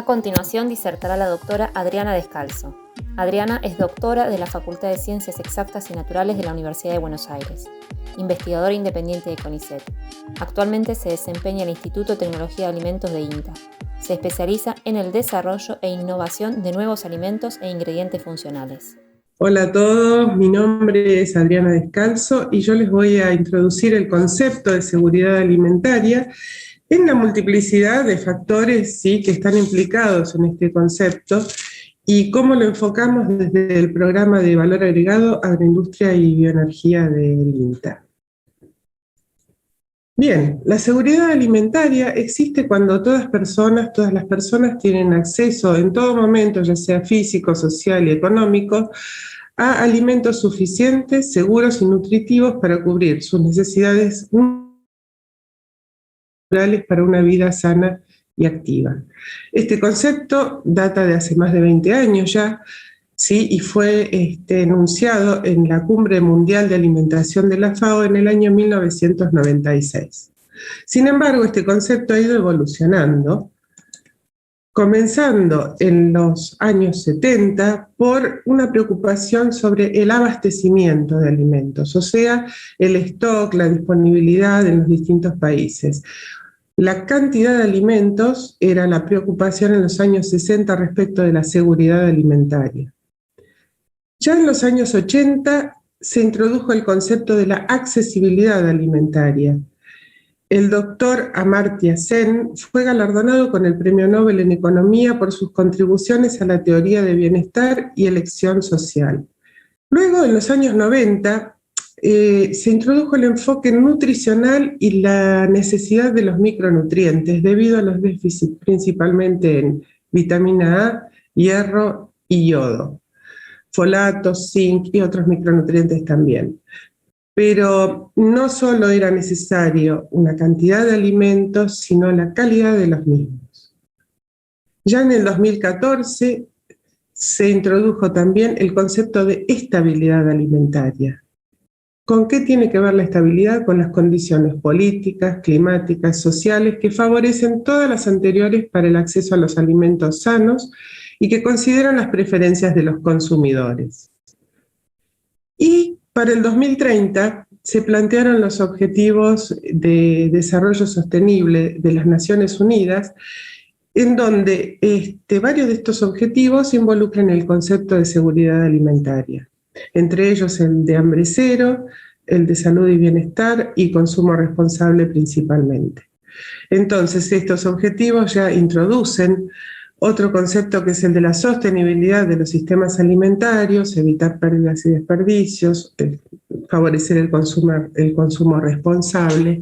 continuación disertará la doctora Adriana Descalzo. Adriana es doctora de la Facultad de Ciencias Exactas y Naturales de la Universidad de Buenos Aires, investigadora independiente de CONICET. Actualmente se desempeña en el Instituto de Tecnología de Alimentos de INTA. Se especializa en el desarrollo e innovación de nuevos alimentos e ingredientes funcionales. Hola a todos, mi nombre es Adriana Descalzo y yo les voy a introducir el concepto de seguridad alimentaria en la multiplicidad de factores, ¿sí?, que están implicados en este concepto y cómo lo enfocamos desde el programa de valor agregado, agroindustria y bioenergía del INTA. Bien, la seguridad alimentaria existe cuando todas las personas tienen acceso en todo momento, ya sea físico, social y económico, a alimentos suficientes, seguros y nutritivos para cubrir sus necesidades naturales para una vida sana y activa. Este concepto data de hace más de 20 años ya, ¿sí? Y fue enunciado en la Cumbre Mundial de Alimentación de la FAO en el año 1996. Sin embargo, este concepto ha ido evolucionando, comenzando en los años 70 por una preocupación sobre el abastecimiento de alimentos, o sea, el stock, la disponibilidad en los distintos países. La cantidad de alimentos era la preocupación en los años 60 respecto de la seguridad alimentaria. Ya en los años 80 se introdujo el concepto de la accesibilidad alimentaria. El doctor Amartya Sen fue galardonado con el Premio Nobel en Economía por sus contribuciones a la teoría de bienestar y elección social. Luego, en los años 90, se introdujo el enfoque nutricional y la necesidad de los micronutrientes debido a los déficits principalmente en vitamina A, hierro y yodo, folatos, zinc y otros micronutrientes también. Pero no solo era necesario una cantidad de alimentos, sino la calidad de los mismos. Ya en el 2014 se introdujo también el concepto de estabilidad alimentaria. ¿Con qué tiene que ver la estabilidad? Con las condiciones políticas, climáticas, sociales que favorecen todas las anteriores para el acceso a los alimentos sanos y que consideran las preferencias de los consumidores. Y para el 2030 se plantearon los Objetivos de Desarrollo Sostenible de las Naciones Unidas, en donde varios de estos objetivos involucran el concepto de seguridad alimentaria. Entre ellos el de hambre cero, el de salud y bienestar y consumo responsable principalmente. Entonces, estos objetivos ya introducen otro concepto que es el de la sostenibilidad de los sistemas alimentarios, evitar pérdidas y desperdicios, favorecer el consumo responsable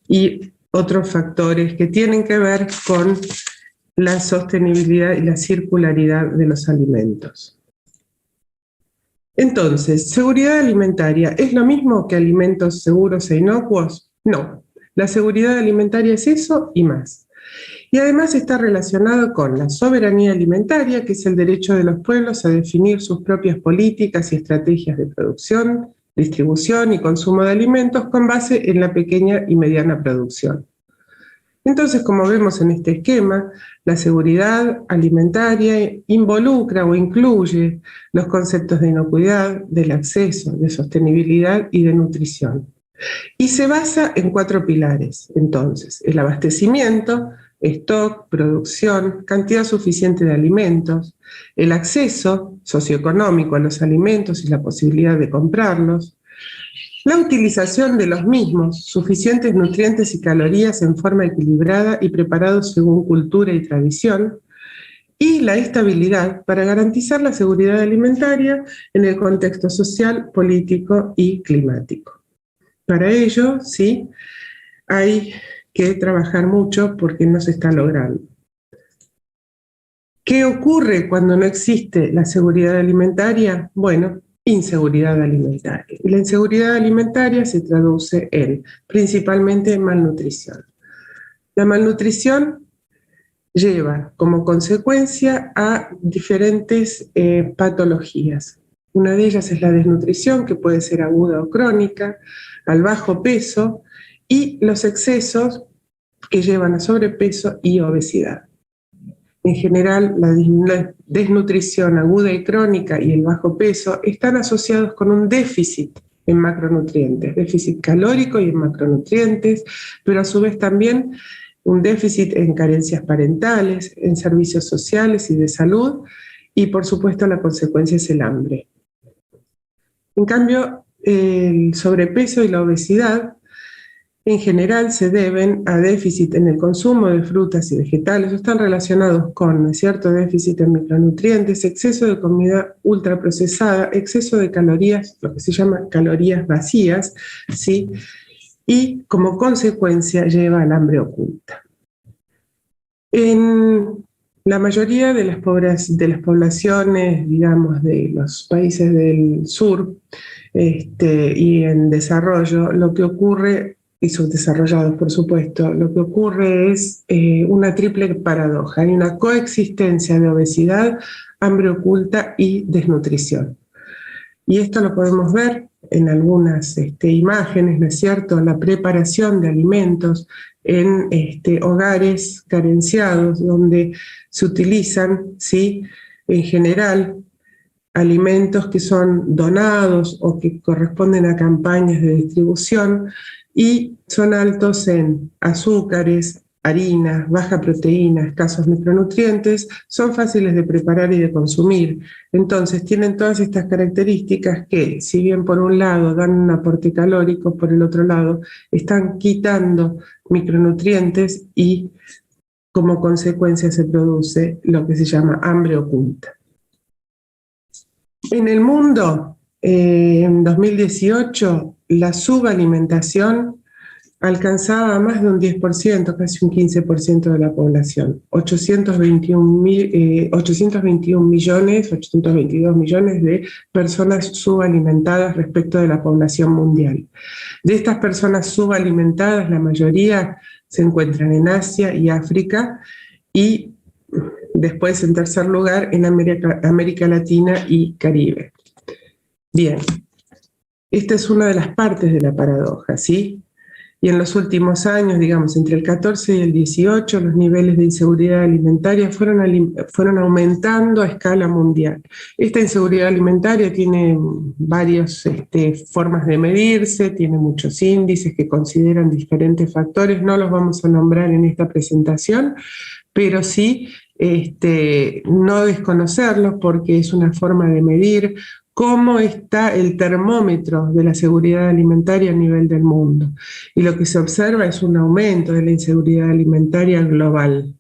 y otros factores que tienen que ver con la sostenibilidad y la circularidad de los alimentos. Entonces, ¿seguridad alimentaria es lo mismo que alimentos seguros e inocuos? No, la seguridad alimentaria es eso y más. Y además está relacionado con la soberanía alimentaria, que es el derecho de los pueblos a definir sus propias políticas y estrategias de producción, distribución y consumo de alimentos con base en la pequeña y mediana producción. Entonces, como vemos en este esquema, la seguridad alimentaria involucra o incluye los conceptos de inocuidad, del acceso, de sostenibilidad y de nutrición. Y se basa en 4 pilares, entonces: el abastecimiento, stock, producción, cantidad suficiente de alimentos, el acceso socioeconómico a los alimentos y la posibilidad de comprarlos, la utilización de los mismos, suficientes nutrientes y calorías en forma equilibrada y preparados según cultura y tradición, y la estabilidad para garantizar la seguridad alimentaria en el contexto social, político y climático. Para ello, sí, hay que trabajar mucho porque no se está logrando. ¿Qué ocurre cuando no existe la seguridad alimentaria? Bueno, inseguridad alimentaria. La inseguridad alimentaria se traduce en principalmente malnutrición. La malnutrición lleva como consecuencia a diferentes patologías. Una de ellas es la desnutrición, que puede ser aguda o crónica, al bajo peso y los excesos que llevan a sobrepeso y obesidad. En general, la desnutrición aguda y crónica y el bajo peso están asociados con un déficit en macronutrientes, déficit calórico y en macronutrientes, pero a su vez también un déficit en carencias parentales, en servicios sociales y de salud, y por supuesto la consecuencia es el hambre. En cambio, el sobrepeso y la obesidad en general se deben a déficit en el consumo de frutas y vegetales, están relacionados con, ¿no es cierto?, déficit en micronutrientes, exceso de comida ultraprocesada, exceso de calorías, lo que se llama calorías vacías, ¿sí? Y como consecuencia lleva al hambre oculta. En la mayoría de las poblaciones, digamos, de los países del sur y en desarrollo, lo que ocurre, y subdesarrollados por supuesto, lo que ocurre es una triple paradoja. Hay una coexistencia de obesidad, hambre oculta y desnutrición. Y esto lo podemos ver en algunas imágenes, ¿no es cierto? La preparación de alimentos en hogares carenciados, donde se utilizan, ¿sí?, en general, alimentos que son donados o que corresponden a campañas de distribución y son altos en azúcares, harinas, baja proteína, escasos micronutrientes, son fáciles de preparar y de consumir. Entonces tienen todas estas características que, si bien por un lado dan un aporte calórico, por el otro lado están quitando micronutrientes y como consecuencia se produce lo que se llama hambre oculta. En el mundo, en 2018, la subalimentación alcanzaba más de un 10%, casi un 15% de la población, 822 millones de personas subalimentadas respecto de la población mundial. De estas personas subalimentadas, la mayoría se encuentran en Asia y África y después, en tercer lugar, en América Latina y Caribe. Bien, esta es una de las partes de la paradoja, ¿sí? Y en los últimos años, digamos, entre el 14 y el 18, los niveles de inseguridad alimentaria fueron aumentando a escala mundial. Esta inseguridad alimentaria tiene varias formas de medirse, tiene muchos índices que consideran diferentes factores, no los vamos a nombrar en esta presentación, pero sí no desconocerlos porque es una forma de medir cómo está el termómetro de la seguridad alimentaria a nivel del mundo. Y lo que se observa es un aumento de la inseguridad alimentaria global,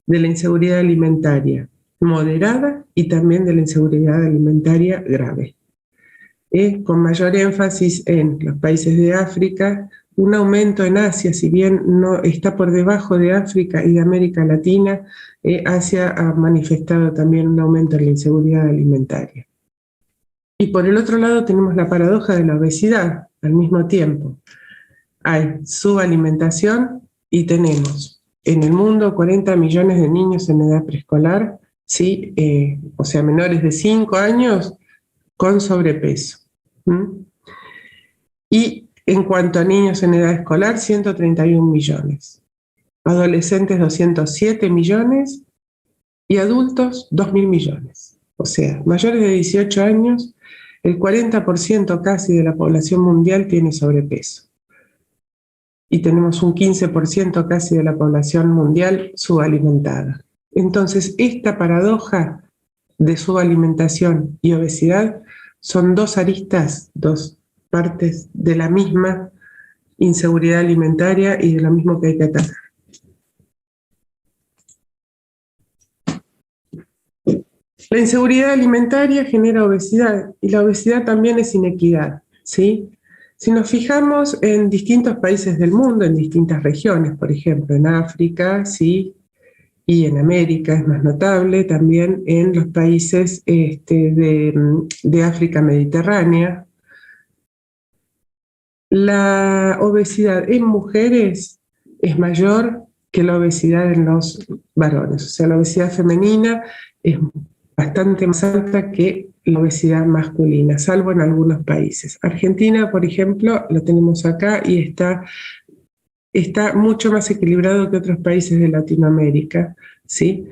de la inseguridad alimentaria moderada y también de la inseguridad alimentaria grave. Con mayor énfasis en los países de África, un aumento en Asia, si bien no está por debajo de África y de América Latina, Asia ha manifestado también un aumento en la inseguridad alimentaria. Y por el otro lado tenemos la paradoja de la obesidad al mismo tiempo. Hay subalimentación y tenemos en el mundo 40 millones de niños en edad preescolar, ¿sí? O sea, menores de 5 años con sobrepeso. Y en cuanto a niños en edad escolar, 131 millones. Adolescentes, 207 millones y adultos, 2.000 millones. O sea, mayores de 18 años, el 40% casi de la población mundial tiene sobrepeso. Y tenemos un 15% casi de la población mundial subalimentada. Entonces, esta paradoja de subalimentación y obesidad son dos aristas, dos partes de la misma inseguridad alimentaria y de lo mismo que hay que atacar. La inseguridad alimentaria genera obesidad y la obesidad también es inequidad, ¿sí? Si nos fijamos en distintos países del mundo, en distintas regiones, por ejemplo, en África, ¿sí?, y en América es más notable, también en los países de África mediterránea, la obesidad en mujeres es mayor que la obesidad en los varones. O sea, la obesidad femenina es bastante más alta que la obesidad masculina, salvo en algunos países. Argentina, por ejemplo, lo tenemos acá y está está mucho más equilibrado que otros países de Latinoamérica, ¿sí?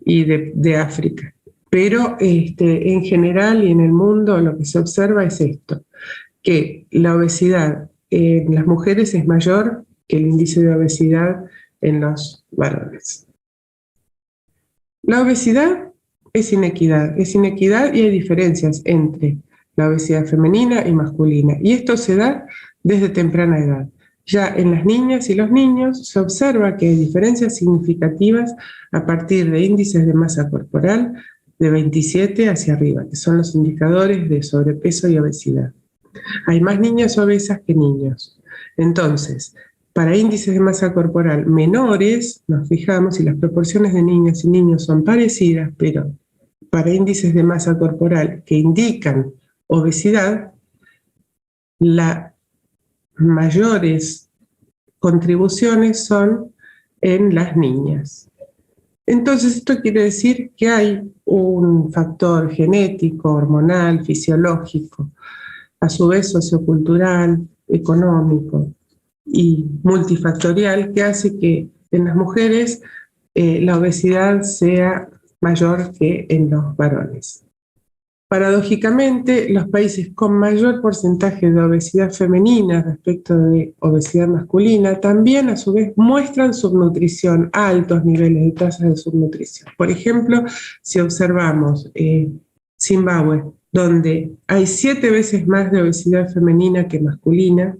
Y de África. Pero en general y en el mundo lo que se observa es esto, que la obesidad en las mujeres es mayor que el índice de obesidad en los varones. La obesidad es inequidad y hay diferencias entre la obesidad femenina y masculina. Y esto se da desde temprana edad. Ya en las niñas y los niños se observa que hay diferencias significativas a partir de índices de masa corporal de 27 hacia arriba, que son los indicadores de sobrepeso y obesidad. Hay más niñas obesas que niños. Entonces, para índices de masa corporal menores, nos fijamos y las proporciones de niñas y niños son parecidas, pero para índices de masa corporal que indican obesidad, las mayores contribuciones son en las niñas. Entonces, esto quiere decir que hay un factor genético, hormonal, fisiológico, a su vez sociocultural, económico y multifactorial, que hace que en las mujeres la obesidad sea mayor que en los varones. Paradójicamente, los países con mayor porcentaje de obesidad femenina respecto de obesidad masculina también a su vez muestran subnutrición, altos niveles de tasas de subnutrición. Por ejemplo, si observamos Zimbabue, donde hay 7 veces más de obesidad femenina que masculina,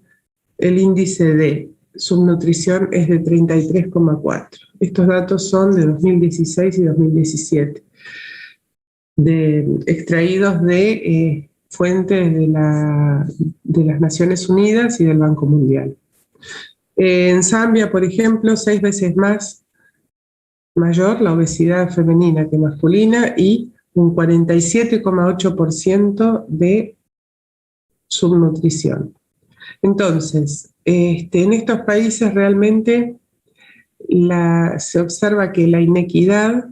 el índice de subnutrición es de 33,4. Estos datos son de 2016 y 2017. Extraídos de fuentes de las Naciones Unidas y del Banco Mundial. En Zambia, por ejemplo, 6 veces más mayor la obesidad femenina que masculina y un 47,8% de subnutrición. Entonces, en estos países realmente se observa que la inequidad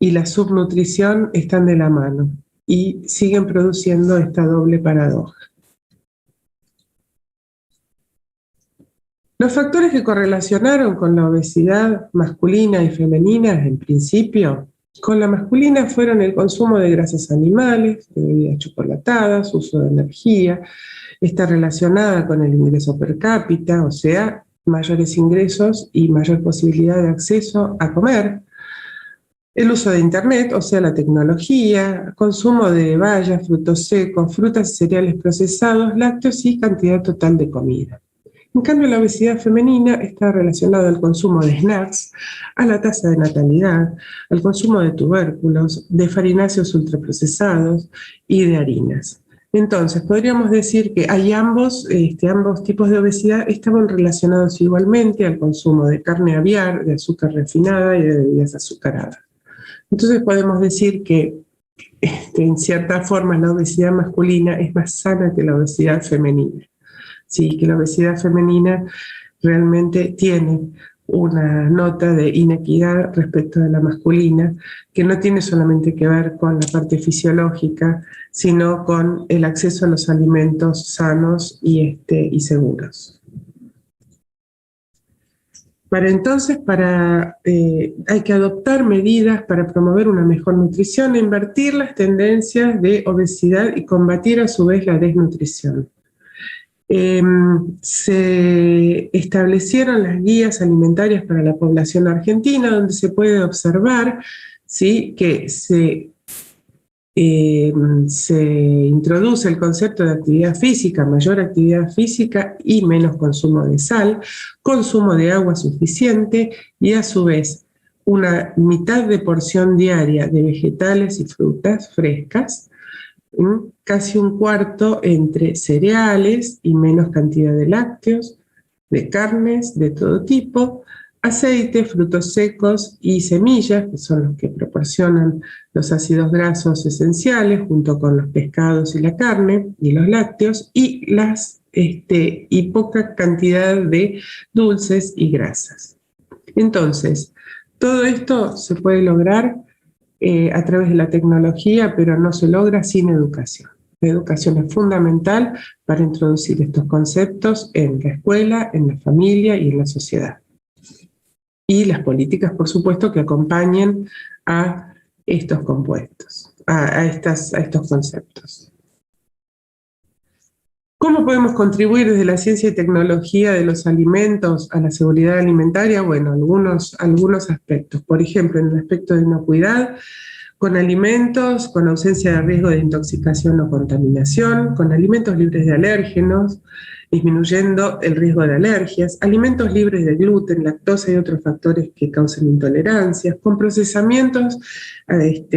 y la subnutrición están de la mano y siguen produciendo esta doble paradoja. Los factores que correlacionaron con la obesidad masculina y femenina, en principio, con la masculina fueron el consumo de grasas animales, de bebidas chocolatadas, uso de energía, está relacionada con el ingreso per cápita, o sea, mayores ingresos y mayor posibilidad de acceso a comer. El uso de Internet, o sea, la tecnología, consumo de bayas, frutos secos, frutas y cereales procesados, lácteos y cantidad total de comida. En cambio, la obesidad femenina está relacionada al consumo de snacks, a la tasa de natalidad, al consumo de tubérculos, de farináceos ultraprocesados y de harinas. Entonces, podríamos decir que hay ambos tipos de obesidad estaban relacionados igualmente al consumo de carne aviar, de azúcar refinada y de bebidas azucaradas. Entonces podemos decir que en cierta forma la obesidad masculina es más sana que la obesidad femenina. Sí, que la obesidad femenina realmente tiene una nota de inequidad respecto de la masculina, que no tiene solamente que ver con la parte fisiológica, sino con el acceso a los alimentos sanos y seguros. Hay que adoptar medidas para promover una mejor nutrición e invertir las tendencias de obesidad y combatir a su vez la desnutrición. Se establecieron las guías alimentarias para la población argentina, donde se puede observar, ¿sí?, que se introduce el concepto de actividad física, mayor actividad física y menos consumo de sal, consumo de agua suficiente y a su vez una mitad de porción diaria de vegetales y frutas frescas, casi un cuarto entre cereales y menos cantidad de lácteos, de carnes de todo tipo, aceite, frutos secos y semillas, que son los que proporcionan los ácidos grasos esenciales, junto con los pescados y la carne y los lácteos, y poca cantidad de dulces y grasas. Entonces, todo esto se puede lograr a través de la tecnología, pero no se logra sin educación. La educación es fundamental para introducir estos conceptos en la escuela, en la familia y en la sociedad. Y las políticas, por supuesto, que acompañen a estos compuestos, a estos conceptos. ¿Cómo podemos contribuir desde la ciencia y tecnología de los alimentos a la seguridad alimentaria? Bueno, algunos aspectos. Por ejemplo, en el aspecto de inocuidad, con alimentos con ausencia de riesgo de intoxicación o contaminación, con alimentos libres de alérgenos, disminuyendo el riesgo de alergias, alimentos libres de gluten, lactosa y otros factores que causen intolerancias, con procesamientos,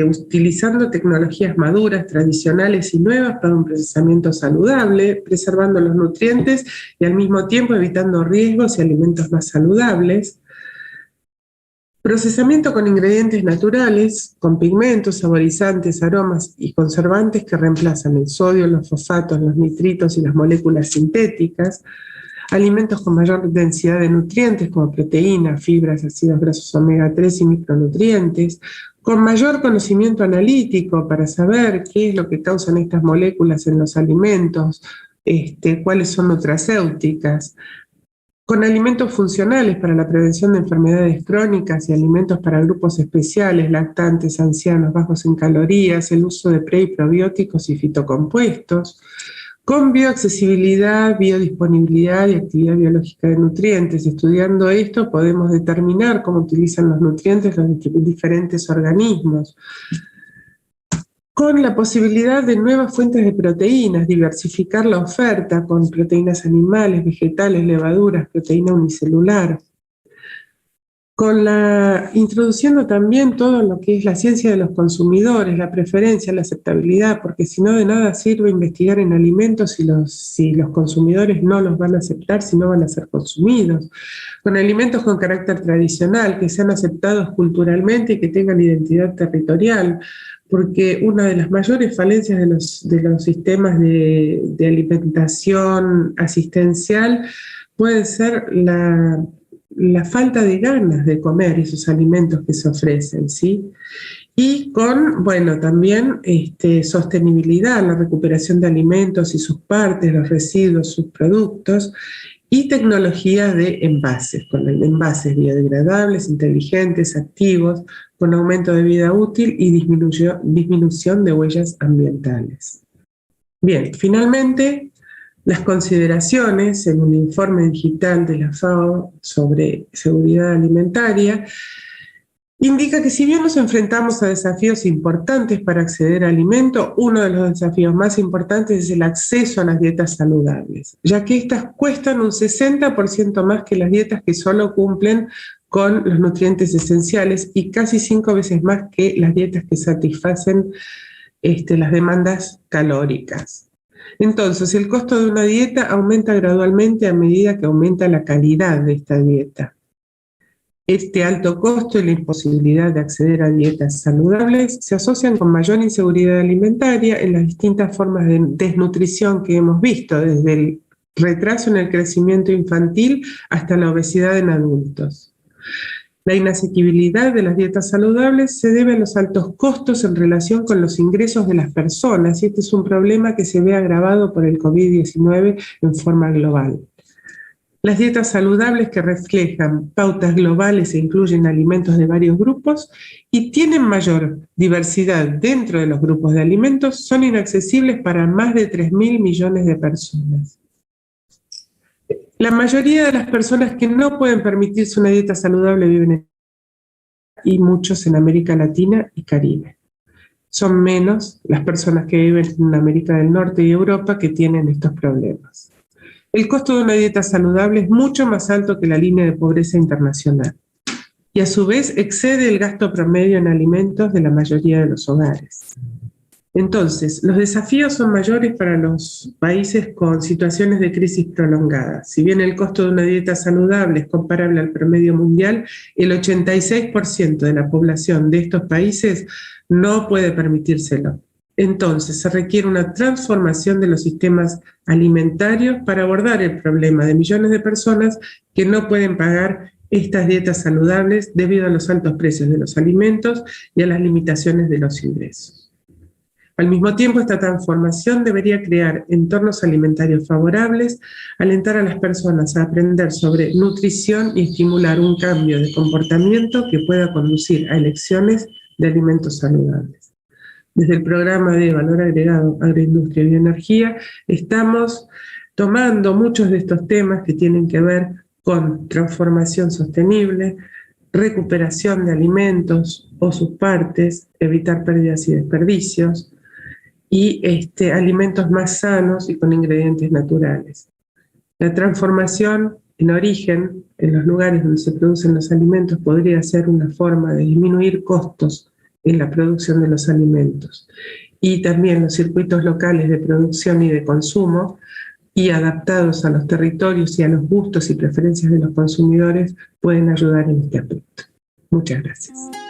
utilizando tecnologías maduras, tradicionales y nuevas para un procesamiento saludable, preservando los nutrientes y al mismo tiempo evitando riesgos y alimentos más saludables. Procesamiento con ingredientes naturales, con pigmentos, saborizantes, aromas y conservantes que reemplazan el sodio, los fosfatos, los nitritos y las moléculas sintéticas. Alimentos con mayor densidad de nutrientes como proteínas, fibras, ácidos grasos omega 3 y micronutrientes. Con mayor conocimiento analítico para saber qué es lo que causan estas moléculas en los alimentos, cuáles son nutracéuticas. Con alimentos funcionales para la prevención de enfermedades crónicas y alimentos para grupos especiales, lactantes, ancianos, bajos en calorías, el uso de pre y probióticos y fitocompuestos, con bioaccesibilidad, biodisponibilidad y actividad biológica de nutrientes. Estudiando esto podemos determinar cómo utilizan los nutrientes los diferentes organismos. Con la posibilidad de nuevas fuentes de proteínas, diversificar la oferta con proteínas animales, vegetales, levaduras, proteína unicelular. Introduciendo también todo lo que es la ciencia de los consumidores, la preferencia, la aceptabilidad, porque si no de nada sirve investigar en alimentos si los consumidores no los van a aceptar, si no van a ser consumidos. Con alimentos con carácter tradicional, que sean aceptados culturalmente y que tengan identidad territorial, porque una de las mayores falencias de los sistemas de alimentación asistencial puede ser la falta de ganas de comer esos alimentos que se ofrecen, ¿sí? Y con, también sostenibilidad, la recuperación de alimentos y sus partes, los residuos, sus productos, y tecnología de envases, con envases biodegradables, inteligentes, activos, con aumento de vida útil y disminución de huellas ambientales. Bien, finalmente, las consideraciones en un informe digital de la FAO sobre seguridad alimentaria indica que si bien nos enfrentamos a desafíos importantes para acceder a alimento, uno de los desafíos más importantes es el acceso a las dietas saludables, ya que estas cuestan un 60% más que las dietas que solo cumplen con los nutrientes esenciales y casi 5 veces más que las dietas que satisfacen las demandas calóricas. Entonces, el costo de una dieta aumenta gradualmente a medida que aumenta la calidad de esta dieta. Este alto costo y la imposibilidad de acceder a dietas saludables se asocian con mayor inseguridad alimentaria en las distintas formas de desnutrición que hemos visto, desde el retraso en el crecimiento infantil hasta la obesidad en adultos. La inasequibilidad de las dietas saludables se debe a los altos costos en relación con los ingresos de las personas, y este es un problema que se ve agravado por el COVID-19 en forma global. Las dietas saludables que reflejan pautas globales e incluyen alimentos de varios grupos y tienen mayor diversidad dentro de los grupos de alimentos son inaccesibles para más de 3.000 millones de personas. La mayoría de las personas que no pueden permitirse una dieta saludable viven en y muchos en América Latina y Caribe. Son menos las personas que viven en América del Norte y Europa que tienen estos problemas. El costo de una dieta saludable es mucho más alto que la línea de pobreza internacional y a su vez excede el gasto promedio en alimentos de la mayoría de los hogares. Entonces, los desafíos son mayores para los países con situaciones de crisis prolongadas. Si bien el costo de una dieta saludable es comparable al promedio mundial, el 86% de la población de estos países no puede permitírselo. Entonces, se requiere una transformación de los sistemas alimentarios para abordar el problema de millones de personas que no pueden pagar estas dietas saludables debido a los altos precios de los alimentos y a las limitaciones de los ingresos. Al mismo tiempo, esta transformación debería crear entornos alimentarios favorables, alentar a las personas a aprender sobre nutrición y estimular un cambio de comportamiento que pueda conducir a elecciones de alimentos saludables. Desde el programa de Valor Agregado Agroindustria y Bioenergía estamos tomando muchos de estos temas que tienen que ver con transformación sostenible, recuperación de alimentos o sus partes, evitar pérdidas y desperdicios, y alimentos más sanos y con ingredientes naturales. La transformación en origen, en los lugares donde se producen los alimentos, podría ser una forma de disminuir costos en la producción de los alimentos. Y también los circuitos locales de producción y de consumo, y adaptados a los territorios y a los gustos y preferencias de los consumidores, pueden ayudar en este aspecto. Muchas gracias.